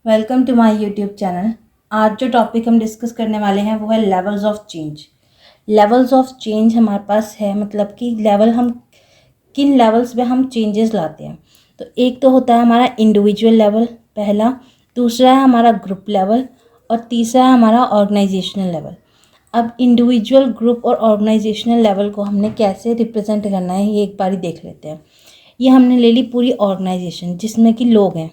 Welcome to my YouTube channel. आज जो topic हम डिस्कस करने वाले हैं वो है levels of change. Levels of change हमारे पास है, मतलब कि लेवल हम किन लेवल्स पे हम चेंजेस लाते हैं। तो एक तो होता है हमारा इंडिविजुअल लेवल पहला, दूसरा है हमारा ग्रुप लेवल और तीसरा है हमारा ऑर्गेनाइजेशनल लेवल। अब इंडिविजुअल, ग्रुप और ऑर्गेनाइजेशनल लेवल को हमने कैसे रिप्रेजेंट करना है ये एक बारी देख लेते हैं। ये हमने ले ली पूरी ऑर्गेनाइजेशन जिसमें कि लोग हैं,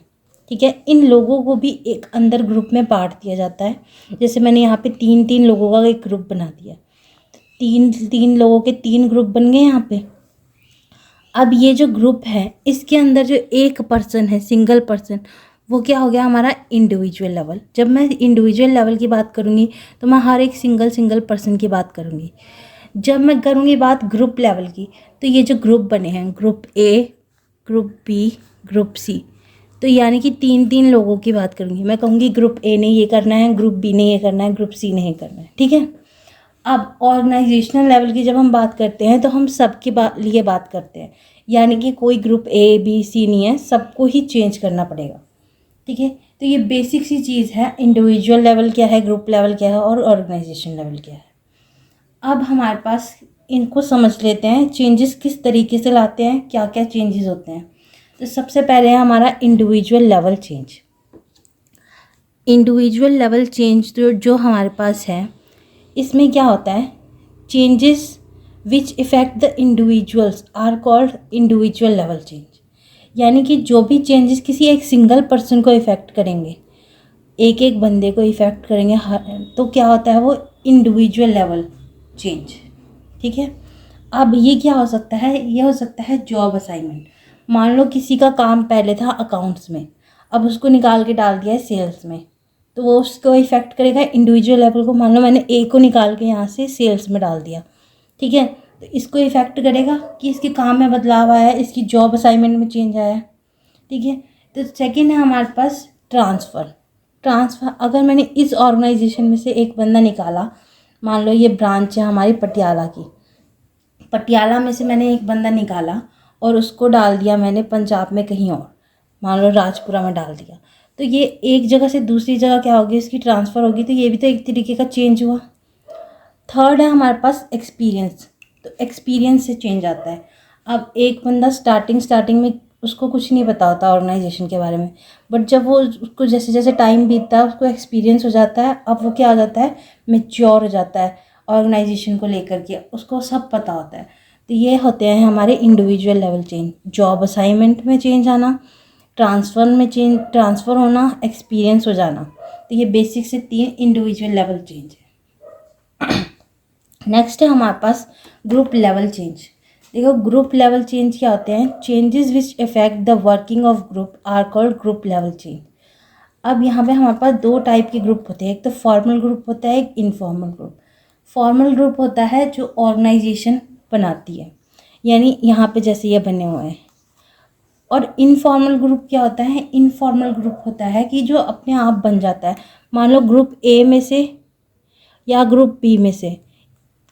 ठीक है। इन लोगों को भी एक अंदर ग्रुप में बांट दिया जाता है। जैसे मैंने यहाँ पे तीन तीन लोगों का एक ग्रुप बना दिया, तीन तीन लोगों के तीन ग्रुप बन गए यहाँ पे। अब ये जो ग्रुप है इसके अंदर जो एक पर्सन है, सिंगल पर्सन, वो क्या हो गया हमारा इंडिविजुअल लेवल। जब मैं इंडिविजुअल लेवल की बात करूँगी तो मैं हर एक सिंगल पर्सन की बात करूँगी। जब मैं करूँगी बात ग्रुप लेवल की, तो ये जो ग्रुप बने हैं, group A, group B, group C, तो यानी कि तीन तीन लोगों की बात करूँगी। मैं कहूँगी ग्रुप ए ने ये करना है, ग्रुप बी ने ये करना है, ग्रुप सी ने ये करना है, ठीक है। अब ऑर्गेनाइजेशनल लेवल की जब हम बात करते हैं तो हम सबके लिए बात करते हैं, यानी कि कोई ग्रुप ए बी सी नहीं है, सबको ही चेंज करना पड़ेगा, ठीक है। तो ये बेसिक सी चीज़ है, इंडिविजुअल लेवल क्या है, ग्रुप लेवल क्या है और ऑर्गेनाइजेशन लेवल क्या है। अब हमारे पास इनको समझ लेते हैं, चेंजेस किस तरीके से लाते हैं, क्या क्या चेंजेस होते हैं। तो सबसे पहले है हमारा individual level change. Individual level change जो हमारे पास है, इसमें क्या होता है, changes which effect the individuals are called individual level change. यानी कि जो भी चेंजेस किसी एक सिंगल पर्सन को इफ़ेक्ट करेंगे, एक एक बंदे को इफ़ेक्ट करेंगे, तो क्या होता है वो इंडिविजुअल लेवल चेंज, ठीक है। अब ये क्या हो सकता है, ये हो सकता है जॉब असाइनमेंट। मान लो किसी का काम पहले था अकाउंट्स में, अब उसको निकाल के डाल दिया है सेल्स में, तो वो उसको इफ़ेक्ट करेगा इंडिविजुअल लेवल को। मान लो मैंने ए को निकाल के यहाँ से सेल्स में डाल दिया, ठीक है, तो इसको इफ़ेक्ट करेगा कि इसके काम में बदलाव आया है, इसकी जॉब असाइनमेंट में चेंज आया है, ठीक है। तो सेकेंड है हमारे पास ट्रांसफ़र। ट्रांसफ़र, अगर मैंने इस ऑर्गेनाइजेशन में से एक बंदा निकाला, मान लो ये ब्रांच है हमारी पटियाला की, पटियाला में से मैंने एक बंदा निकाला और उसको डाल दिया मैंने पंजाब में कहीं और, मान लो राजपुरा में डाल दिया, तो ये एक जगह से दूसरी जगह क्या होगी, इसकी ट्रांसफ़र होगी, तो ये भी तो एक तरीके का चेंज हुआ। थर्ड है हमारे पास एक्सपीरियंस। तो एक्सपीरियंस से चेंज आता है। अब एक बंदा स्टार्टिंग में उसको कुछ नहीं पता होता ऑर्गेनाइजेशन के बारे में, बट जब वो उसको जैसे जैसे टाइम बीतता है उसको एक्सपीरियंस हो जाता है, अब वो क्या हो जाता है, मेच्योर हो जाता है ऑर्गेनाइजेशन को लेकर के, उसको सब पता होता है। तो ये होते हैं हमारे individual level change, job assignment में चेंज आना, ट्रांसफ़र होना, एक्सपीरियंस हो जाना। तो ये बेसिक से तीन इंडिविजुअल लेवल चेंज है। नेक्स्ट है हमारे पास ग्रुप लेवल चेंज। देखो ग्रुप लेवल चेंज क्या होते हैं, changes which effect the working of group are called group level change. अब यहाँ पे हमारे पास दो टाइप के ग्रुप होते हैं, एक तो फॉर्मल ग्रुप होता है, एक इनफॉर्मल ग्रुप। फॉर्मल ग्रुप होता है जो ऑर्गेनाइजेशन बनाती है, यानी यहाँ पे जैसे ये बने हुए हैं। और इनफॉर्मल ग्रुप क्या होता है, इनफॉर्मल ग्रुप होता है कि जो अपने आप बन जाता है। मान लो ग्रुप ए में से या ग्रुप बी में से,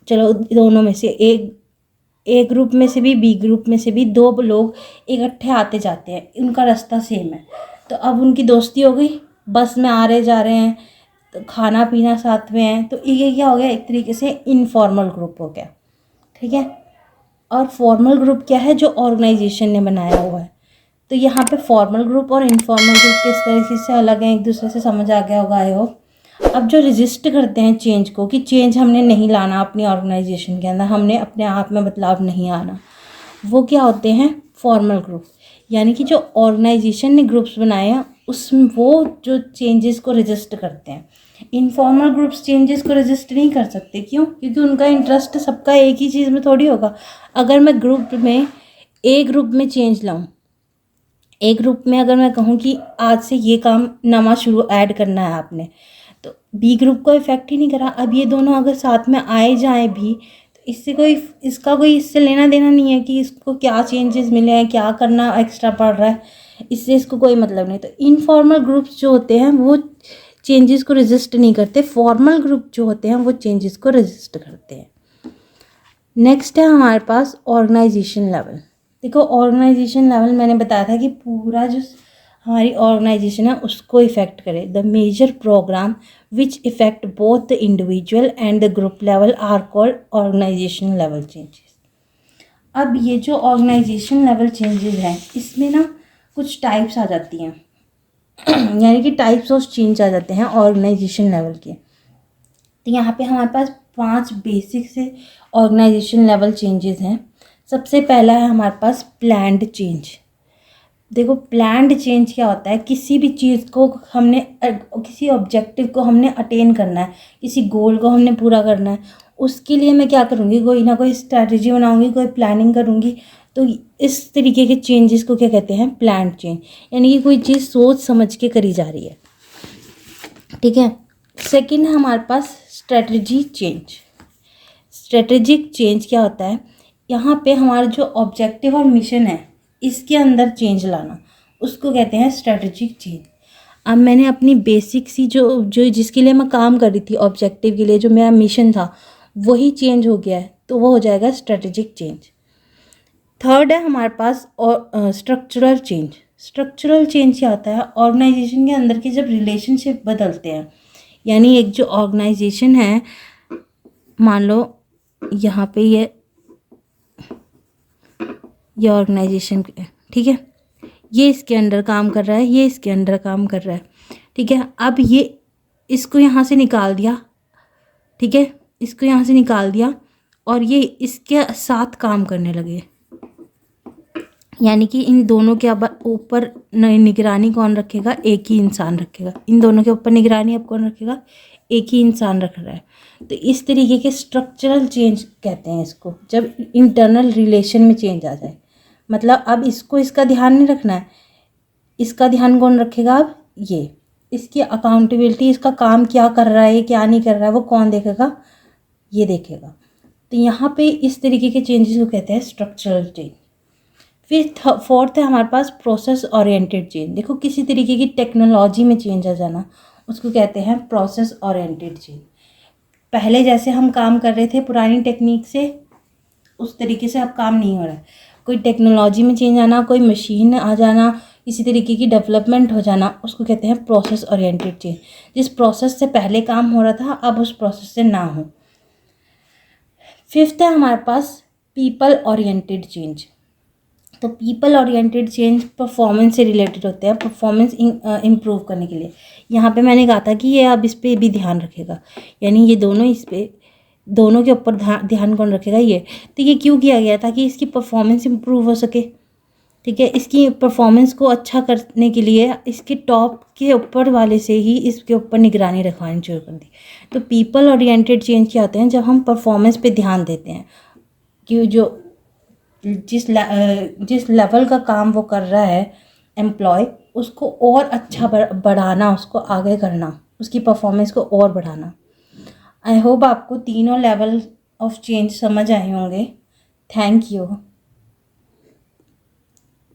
चलो दोनों में से एक, ए ग्रुप में से भी बी ग्रुप में से भी दो लोग इकट्ठे आते जाते हैं, उनका रास्ता सेम है, तो अब उनकी दोस्ती हो गई, बस में आ रहे जा रहे हैं, तो खाना पीना साथ में है, तो ये क्या हो गया, एक तरीके से इनफॉर्मल ग्रुप हो गया, ठीक है। और फॉर्मल ग्रुप क्या है, जो ऑर्गेनाइजेशन ने बनाया हुआ है। तो यहाँ पे फॉर्मल ग्रुप और इनफॉर्मल ग्रुप किस तरीके से अलग हैं, एक दूसरे से समझ आ गया होगा आई होप। अब जो रजिस्ट करते हैं चेंज को, कि चेंज हमने नहीं लाना अपनी ऑर्गेनाइजेशन के अंदर, हमने अपने आप में बदलाव नहीं आना, वो क्या होते हैं, फॉर्मल ग्रुप। यानी कि जो ऑर्गेनाइजेशन ने ग्रुप्स बनाए हैं उस वो जो चेंजेस को रजिस्ट करते हैं। इनफॉर्मल ग्रुप्स चेंजेस को रजिस्ट नहीं कर सकते, क्यों, क्योंकि उनका इंटरेस्ट सबका एक ही चीज़ में थोड़ी होगा। अगर मैं ग्रुप में, ए ग्रुप में चेंज लाऊं, एक ग्रुप में अगर मैं कहूँ कि आज से ये काम नवा शुरू ऐड करना है आपने, तो बी ग्रुप को इफ़ेक्ट ही नहीं करा। अब ये दोनों अगर साथ में आए जाएँ भी, तो इससे कोई, इसका कोई इससे लेना देना नहीं है कि इसको क्या चेंजेस मिले हैं, क्या करना एक्स्ट्रा पड़ रहा है, इससे इसको कोई मतलब नहीं। तो इनफॉर्मल ग्रुप्स जो होते हैं वो चेंजेस को रजिस्ट नहीं करते, फॉर्मल ग्रुप जो होते हैं वो चेंजेस को रजिस्ट करते हैं। नेक्स्ट है हमारे पास ऑर्गेनाइजेशन लेवल। देखो ऑर्गेनाइजेशन लेवल मैंने बताया था कि पूरा जो हमारी ऑर्गेनाइजेशन है उसको इफ़ेक्ट करे। The major program which effect both the individual and the group level are called organization level changes. अब ये जो ऑर्गेनाइजेशन लेवल चेंजेस हैं इसमें ना कुछ टाइप्स आ जाती हैं यानी कि टाइप्स ऑफ चेंज आ जाते हैं ऑर्गेनाइजेशन लेवल के। तो यहाँ पे हमारे पास 5 बेसिक से ऑर्गेनाइजेशन लेवल चेंजेस हैं। सबसे पहला है हमारे पास प्लान्ड चेंज। देखो प्लान्ड चेंज क्या होता है, किसी भी चीज़ को हमने किसी ऑब्जेक्टिव को हमने अटेन करना है, किसी गोल को हमने पूरा करना है, उसके लिए मैं क्या करूँगी, कोई ना कोई स्ट्रैटेजी बनाऊँगी, कोई प्लानिंग करूँगी। तो इस तरीके के चेंजेस को क्या कहते हैं, प्लान्ड चेंज, यानी कि कोई चीज़ सोच समझ के करी जा रही है। ठीक है। सेकंड है हमारे पास स्ट्रेटजी चेंज। स्ट्रेटेजिक चेंज क्या होता है, यहाँ पे हमारा जो ऑब्जेक्टिव और मिशन है इसके अंदर चेंज लाना, उसको कहते हैं स्ट्रेटेजिक चेंज। अब मैंने अपनी बेसिक सी जो जो जिसके लिए मैं काम कर रही थी, ऑब्जेक्टिव के लिए जो मेरा मिशन था, वही चेंज हो गया है, तो वो हो जाएगा स्ट्रेटेजिक चेंज। थर्ड है हमारे पास और स्ट्रक्चरल चेंज। स्ट्रक्चरल चेंज क्या होता है, ऑर्गेनाइजेशन के अंदर के जब रिलेशनशिप बदलते हैं, यानी एक जो ऑर्गेनाइजेशन है, मान लो यहाँ पे ये ऑर्गेनाइजेशन, ठीक है, ये इसके अंडर काम कर रहा है, ये इसके अंडर काम कर रहा है, ठीक है। अब ये इसको यहाँ से निकाल दिया, ठीक है, इसको यहाँ से निकाल दिया और ये इसके साथ काम करने लगे, यानी कि इन दोनों के अब ऊपर निगरानी कौन रखेगा, एक ही इंसान रखेगा। इन दोनों के ऊपर निगरानी अब कौन रखेगा, एक ही इंसान रख रहा है। तो इस तरीके के स्ट्रक्चरल चेंज कहते हैं इसको, जब इंटरनल रिलेशन में चेंज आ जाए। मतलब अब इसको इसका ध्यान नहीं रखना है, इसका ध्यान कौन रखेगा, अब ये इसकी अकाउंटेबिलिटी, इसका काम क्या कर रहा है, क्या नहीं कर रहा है, वो कौन देखेगा, ये देखेगा। तो यहाँ पे इस तरीके के चेंजेस को कहते हैं स्ट्रक्चरल चेंज। फिर फोर्थ है हमारे पास प्रोसेस ओरिएंटेड चेंज। देखो किसी तरीके की टेक्नोलॉजी में चेंज आ जाना, उसको कहते हैं प्रोसेस ओरिएंटेड चेंज। पहले जैसे हम काम कर रहे थे पुरानी टेक्निक से, उस तरीके से अब काम नहीं हो रहा है। कोई टेक्नोलॉजी में चेंज आना, कोई मशीन आ जाना, किसी तरीके की डेवलपमेंट हो जाना, उसको कहते हैं प्रोसेस ओरिएंटेड चेंज। जिस प्रोसेस से पहले काम हो रहा था अब उस प्रोसेस से ना हो। फिफ्थ है हमारे पास पीपल ओरिएंटेड चेंज। तो पीपल ओरिएंटेड चेंज परफॉर्मेंस से रिलेटेड होते हैं, परफॉर्मेंस इम्प्रूव करने के लिए। यहाँ पे मैंने कहा था कि ये अब इस पर भी ध्यान रखेगा, यानी ये दोनों इस पे, दोनों के ऊपर ध्यान कौन रखेगा, ये। तो ये क्यों किया गया, ताकि इसकी परफॉर्मेंस इम्प्रूव हो सके, ठीक है। इसकी परफॉर्मेंस को अच्छा करने के लिए इसके टॉप के ऊपर वाले से ही इसके ऊपर निगरानी रखवानी शुरू कर दी। तो पीपल ओरिएंटेड चेंज क्या होते हैं, जब हम परफॉर्मेंस पे ध्यान देते हैं कि जो जिस लेवल का काम वो कर रहा है एम्प्लॉय, उसको और अच्छा बढ़ाना, उसको आगे करना, उसकी परफॉर्मेंस को और बढ़ाना। आई होप आपको तीनों लेवल ऑफ चेंज समझ आए होंगे। Thank you.